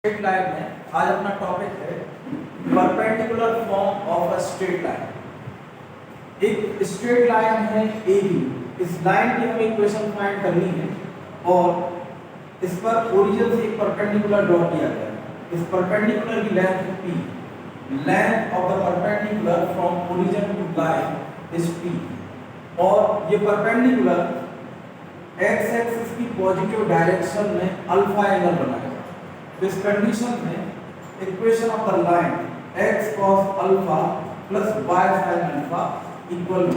Straight line में आज अपना टॉपिक है perpendicular form of a straight line. एक स्ट्रेट लाइन है AB, इस लाइन की हमें इक्वेशन फाइंड करनी है और इस पर ओरिजिन से एक परपेंडिकुलर ड्रॉ किया गया है। इस परपेंडिकुलर की length P, length of the perpendicular from origin to line is P और ये परपेंडिकुलर x एक्सिस की पॉजिटिव डायरेक्शन में अल्फा एंगल बनाएगा। इस कंडीशन में equation of the line x cos alpha plus y sin alpha equal b,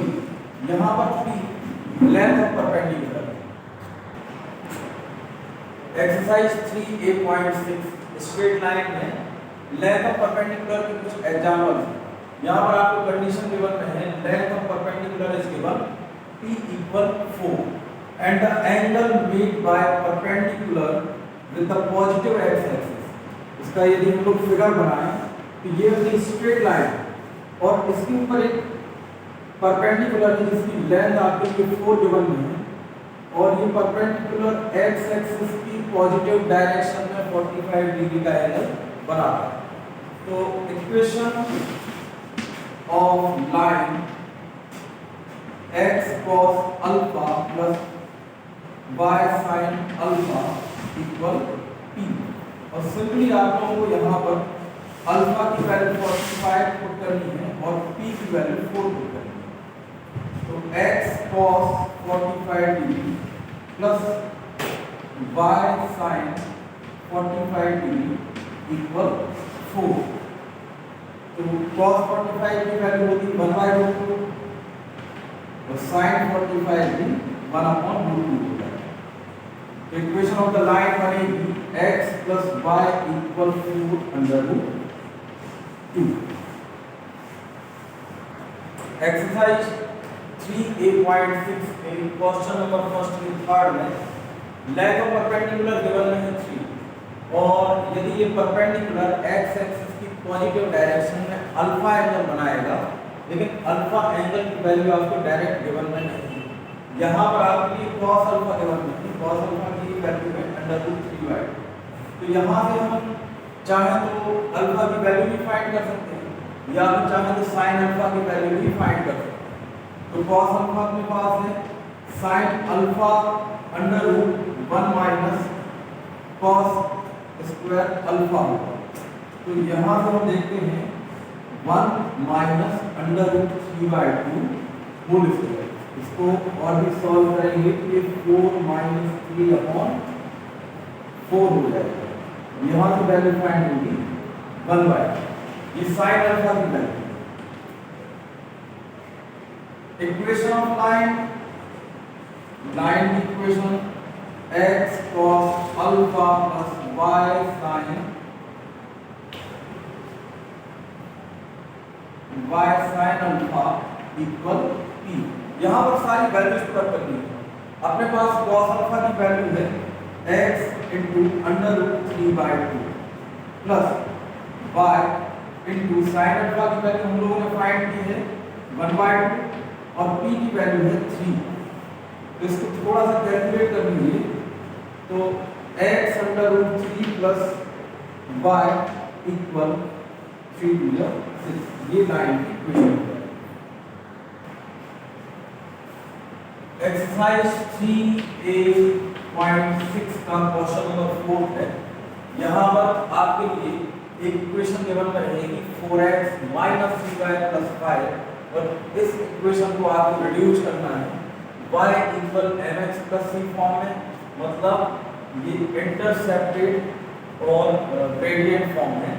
यहां पर p length of perpendicular. Exercise 3A.6 straight line में लेंथ ऑफ परपेंडिकुलर के कुछ एग्जांपल हैं। यहां पर आपको कंडीशन गिवन है length of perpendicular is given p equal 4 and the angle made by perpendicular with the positive x axis। इसका यदि हम लोग फिगर बनाएं तो ये होगी स्ट्रेट लाइन और इसके ऊपर एक परपेंडिकुलर है जिसकी लेंथ आपके लिए 4 गिवन है और ये परपेंडिकुलर x एक्सिस की पॉजिटिव डायरेक्शन में 45 डिग्री का एंगल बनाता है। तो equation of line x cos alpha plus y sin alpha equal p और सिंपली आप लोगों को यहाँ पर अल्फा की वैल्यू 45 पुट करनी है और p की वैल्यू 4 पुट करनी है। तो x cos 45 degree plus y sin 45 degree equal 4। तो cos 45 की वैल्यू होती है 1/√2 और sin 45 भी 1/√2 होता है। तो इक्वेशन ऑफ द लाइन बनेगी x plus y equal 4/√2। Exercise 3A.6 में क्वेश्चन नंबर फर्स्ट की थर्ड में लेंथ ऑफ परपेंडिकुलर गिवन है 3 और यदि ये परपेंडिकुलर x एक्सिस की पॉजिटिव डायरेक्शन में अल्फा एंगल बनाएगा, लेकिन अल्फा एंगल की वैल्यू आपको डायरेक्ट गिवन में नहीं। यहाँ पर आपके लिए cos अल्फा गिवन नहीं, cos अल्फा की वैल्यू है √3/2। तो यहाँ से हम चाहें तो अल्फा की वैल्यू भी फाइंड कर सकते हैं या फिर चाहें तो sin अल्फा की वैल्यू भी फाइंड कर सकते हैं। तो cos अल्फा अपने पास है sin alpha √1 minus cos square alpha होगा। तो यहाँ से हम देखते हैं 1 माइनस √3/2 होल स्क्वायर। इसको और भी सॉल्व करेंगे तो ये 4 माइनस 3/4 हो जाएगा। यहाँ से वैल्यू फाइंड होगी 1/, ये sin अल्फा की value. Equation of line, line की equation x cos alpha plus y sin alpha equal p। यहाँ पर सारी वैल्यूज पुट करनी है। अपने पास cos अल्फा की वैल्यू है x इंटू √3/2 प्लस y इंटू sin अल्फा की वैल्यू हम लोगों ने फाइंड की है 1/2 और p की वैल्यू है 3। तो इसको थोड़ा सा कैलकुलेट कर लीजिए तो x √3 plus y equal 3 to 6। ये लाइन की इक्वेशन है। एक्सरसाइज 3A.6 का क्वेश्चन नंबर 4 है। यहाँ पर आपके लिए एक इक्वेशन गिवन रहेगी 4x माइनस 3y प्लस 5 और इस इक्वेशन को आपको रिड्यूस करना है y equal mx plus c form में, मतलब ये इंटरसेप्टेड और ग्रेडियंट फॉर्म है।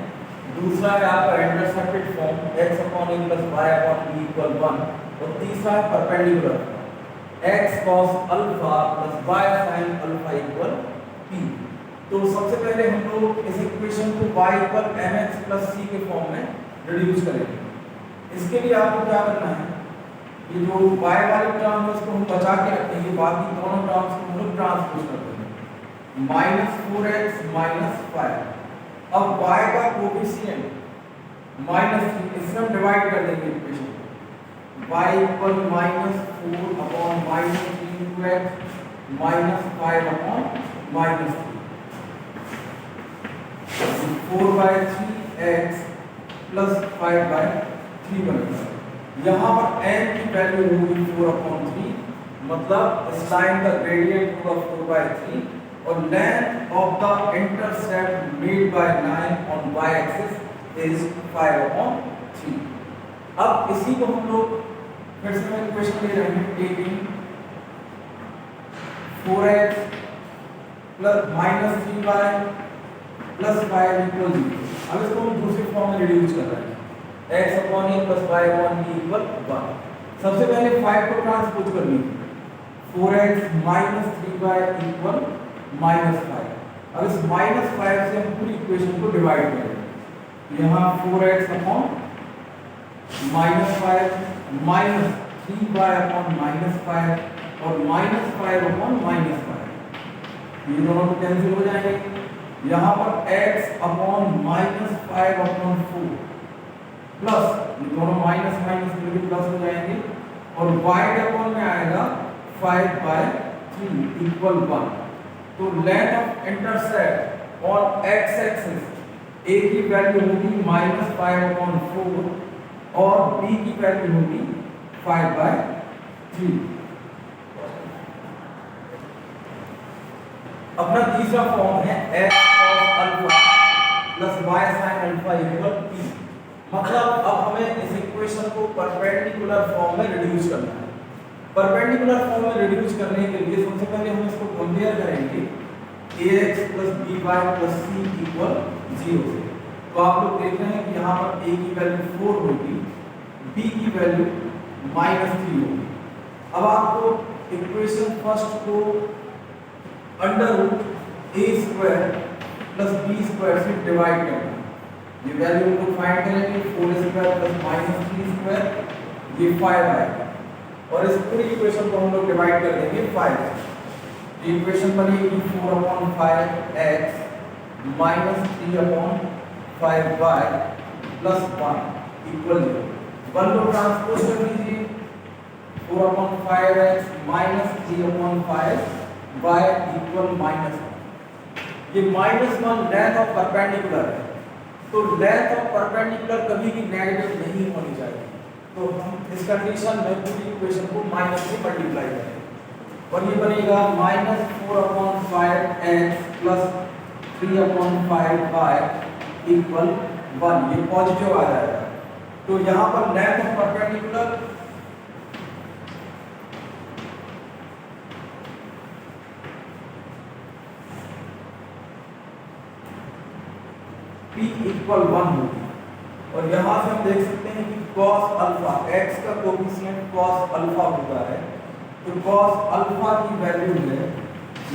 दूसरा है आपका intercepted form x upon a plus y upon b equal 1 और तीसरा है perpendicular x cos alpha plus y sin alpha equal p। तो सबसे पहले हम लोग इस इक्वेशन को y equal mx plus c के फॉर्म में रिड्यूस करेंगे। इसके लिए आपको क्या करना है, ये जो y वाली टर्म है उसको हम बचा के रखेंगे, बाकी दोनों टर्म्स को हम लोग ट्रांसपोज कर देंगे -4x माइनस 5। अब y का कोएफिशिएंट -3, इससे हम डिवाइड कर देंगे इक्वेशन को y equal -4 upon -3 into x -5 upon -3। 4/3x plus 5/3 बनेगा। यहाँ पर n की वैल्यू होगी 4/3, मतलब इस लाइन का ग्रेडियंट होगा 4/3 और length of the intercept made by line on y axis is 5/3। अब इसी को हम लोग फिर से मैं इक्वेशन ले रहे हैं, taking 4x plus -3y plus 5 equal 0। अब इसको हम दूसरी फॉर्म में रिड्यूस कर रहे हैं, x/a प्लस y/b इक्वल 1। सबसे पहले 5 को ट्रांसपोज कर लीजिए, 4x माइनस 3y इक्वल -5। अब इस -5 से हम पूरी इक्वेशन को डिवाइड करेंगे। यहाँ 4x upon -5 minus 3y upon -5 और -5 अपॉन -5, ये दोनों तो कैंसिल हो जाएंगे। यहाँ पर x अपॉन -5 अपॉन 4 प्लस ये दोनों माइनस माइनस मिलकर प्लस हो जाएंगे और y अपॉन में आएगा 5/3 इक्वल 1। तो length of intercept on x axis a की वैल्यू होगी -5/4 और b की वैल्यू होगी 5/3। अपना तीसरा फॉर्म है x cos alpha plus y sin alpha equal p। मतलब अब हमें इस इक्वेशन को परपेंडिकुलर फॉर्म में रिड्यूस करना है। परपेंडिकुलर फॉर्म में रिड्यूस करने के लिए सबसे पहले हम इसको कंपेयर करेंगे ax plus by plus c equal 0 से। तो आप लोग देख रहे हैं कि यहाँ पर a की वैल्यू 4 होगी, b की वैल्यू -3 होगी। अब आपको इक्वेशन फर्स्ट को under root a square plus b square से डिवाइड करना है। ये वैल्यू हम लोग फाइंड करेंगे, 4 स्क्वायर प्लस -3 स्क्वायर, ये 5 आएगा और इस पूरी इक्वेशन को हम लोग डिवाइड कर देंगे 5 से। ये इक्वेशन बनेगी 4/5x minus 3/5y plus 1 equal 0। 1 को ट्रांसपोज कर दीजिए, 4/5x माइनस 3/5y इक्वल -1। ये -1 लेंथ ऑफ परपेंडिकुलर है, तो लेंथ ऑफ परपेंडिकुलर कभी भी नेगेटिव नहीं होनी चाहिए। तो हम इस कंडीशन में पूरी इक्वेशन को माइनस से मल्टीप्लाई करेंगे और ये बनेगा -4/5x प्लस 3/5y इक्वल 1। ये पॉजिटिव आ जाएगा। तो यहाँ पर length of perpendicular p equal 1 होगी और यहाँ से हम देख सकते हैं कि cos अल्फा x का कोफिशिएंट cos अल्फा होता है, तो cos अल्फा की वैल्यू है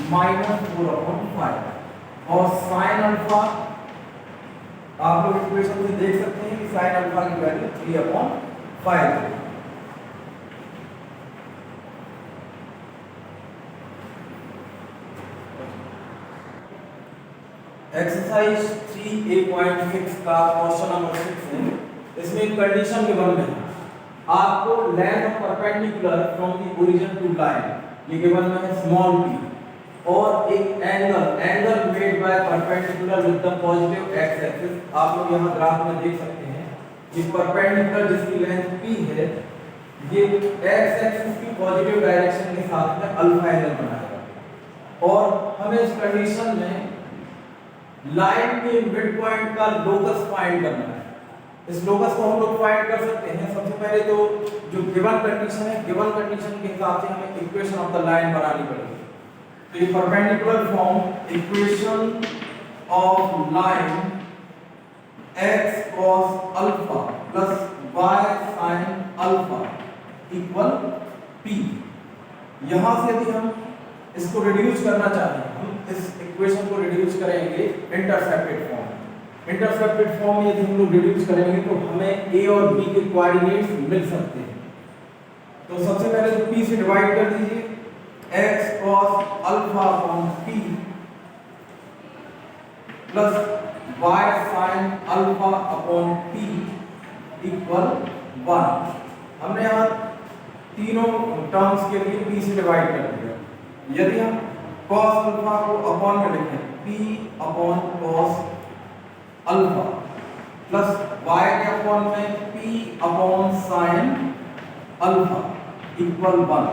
-4/5 और sin अल्फा आप लोग इक्वेशन से देख सकते हैं कि sin अल्फा की वैल्यू 3/5 है। एक्सरसाइज 3A.6 का क्वेश्चन नंबर 6 है। इसमें एक कंडीशन गिवन में है, आपको length of perpendicular from the origin to line ये गिवन में है स्मॉल p और एक angle made by perpendicular with the positive x axis. आप लोग यहां ग्राफ में देख सकते हैं कि परपेंडिकुलर जिसकी लेंथ p है ये x एक्सिस की पॉजिटिव डायरेक्शन के साथ में अल्फा एंगल बनाएगा और हमें इस कंडीशन में लाइन के मिड पॉइंट का लोकस फाइंड करना है। इस लोकस को हम लोग फाइंड कर सकते हैं। सबसे पहले तो जो गिवन कंडीशन है, गिवन कंडीशन के हिसाब से हमें इक्वेशन ऑफ द लाइन बनानी पड़ेगी। तो ये perpendicular form equation of line x cos alpha plus y sin alpha equal p। यहां से यदि हम इसको रिड्यूस करना चाहते हैं, हम इस इक्वेशन को रिड्यूस करेंगे इंटरसेप्टेड फॉर्म। इंटरसेप्टेड फॉर्म यदि हम लोग रिड्यूस करेंगे तो हमें a और b के कोऑर्डिनेट्स मिल सकते हैं। तो सबसे पहले तो p से डिवाइड कर दीजिए, x cos alpha upon p plus y sin alpha upon p equal 1। हमने यहाँ तीनों टर्म्स के लिए p से डिवाइड कर दिया। यदि हम cos अल्फा को अपॉन में लिखें p upon cos alpha plus y के अपॉन में p upon sine alpha equal 1।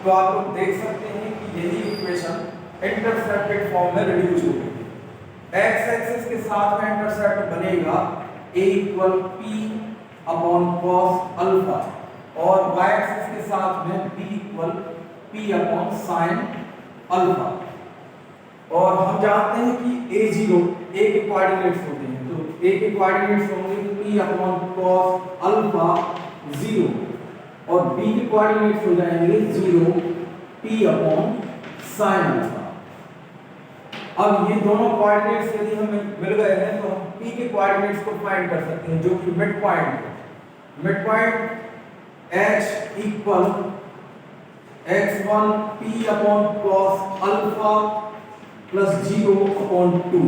तो आप लोग देख सकते हैं कि यही इक्वेशन इंटरसेप्टेड फॉर्म में रिड्यूस हो गई है। x एक्सिस के साथ में इंटरसेप्ट बनेगा a equal p upon cos alpha और y एक्सिस के साथ में b equal p upon sine alpha. और हम जानते हैं कि a0 a के कोऑर्डिनेट्स होते हैं, तो a के कोऑर्डिनेट्स होंगे तो p अपॉन cos अल्फा 0 और b के कोऑर्डिनेट्स हो जाएंगे 0 p अपॉन साइन अल्फा। अब ये दोनों कोऑर्डिनेट्स यदि हमें मिल गए हैं तो हम p के कोऑर्डिनेट्स को फाइंड कर सकते हैं, जो कि मिड पॉइंट है। Mid point h equal x1 p upon cos alpha plus 0 upon 2।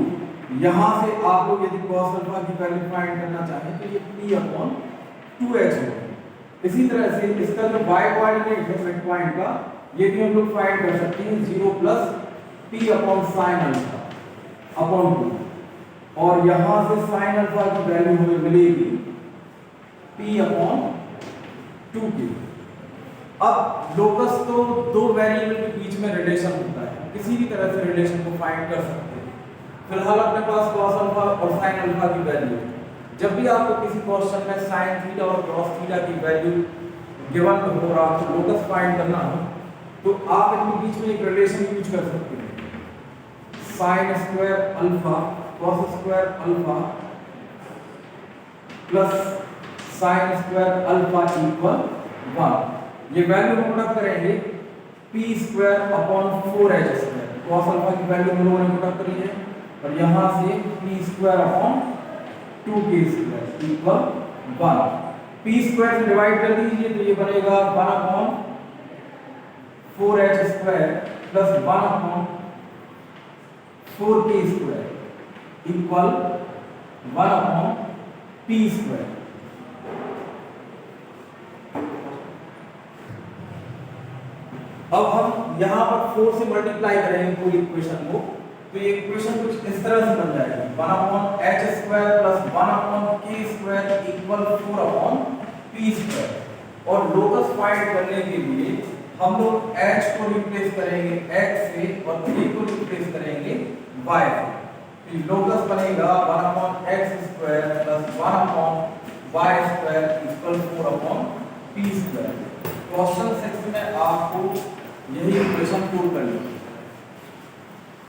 यहाँ से आप लोग यदि cos अल्फा की वैल्यू फाइंड करना चाहें तो ये p अपॉन 2h होगा। इसी तरह से इसका जो y कोऑर्डिनेट है मिड पॉइंट का, ये भी हम लोग फाइंड कर सकते हैं 0 plus p upon sine alpha upon 2। और यहाँ से साइन अल्फा की वैल्यू हमें मिलेगी p अपॉन 2k। अब लोकस तो दो वेरिएबल के बीच में रिलेशन होता है, किसी भी तरह से रिलेशन को फाइंड कर सकते हैं। फिलहाल अपने पास cos अल्फा और sin अल्फा की वैल्यू है। जब भी आपको किसी क्वेश्चन में sin थीटा और cos थीटा की वैल्यू गिवन हो रहा तो लोकस फाइंड करना हो तो आप इनके बीच में एक रिलेशन यूज कर सकते हैं, sin square alpha cos square alpha plus sin square alpha equal 1। ये वैल्यू हम पुट करेंगे p square upon 4h square. cos alpha की वैल्यू हम लोगों ने पुट करी है और यहाँ से p square upon 2k square equal 1। p square से डिवाइड कर दीजिए तो ये बनेगा 1 upon 4h square plus 1 upon 4k square equal 1 upon p square. अब हम यहाँ पर 4 से मल्टीप्लाई करेंगे पूरी इक्वेशन को, तो ये इक्वेशन कुछ इस तरह से बन जाएगी 1 upon h square plus 1 upon k square equal 4 upon p square. और लोकस फाइंड करने के लिए हम लोग h को रिप्लेस करेंगे x से और k को रिप्लेस करेंगे y से। तो लोकस बनेगा 1 upon x square plus 1 upon y square equal 4 upon p square. Question 6 में आपको यही इक्वेशन प्रूव करनी है।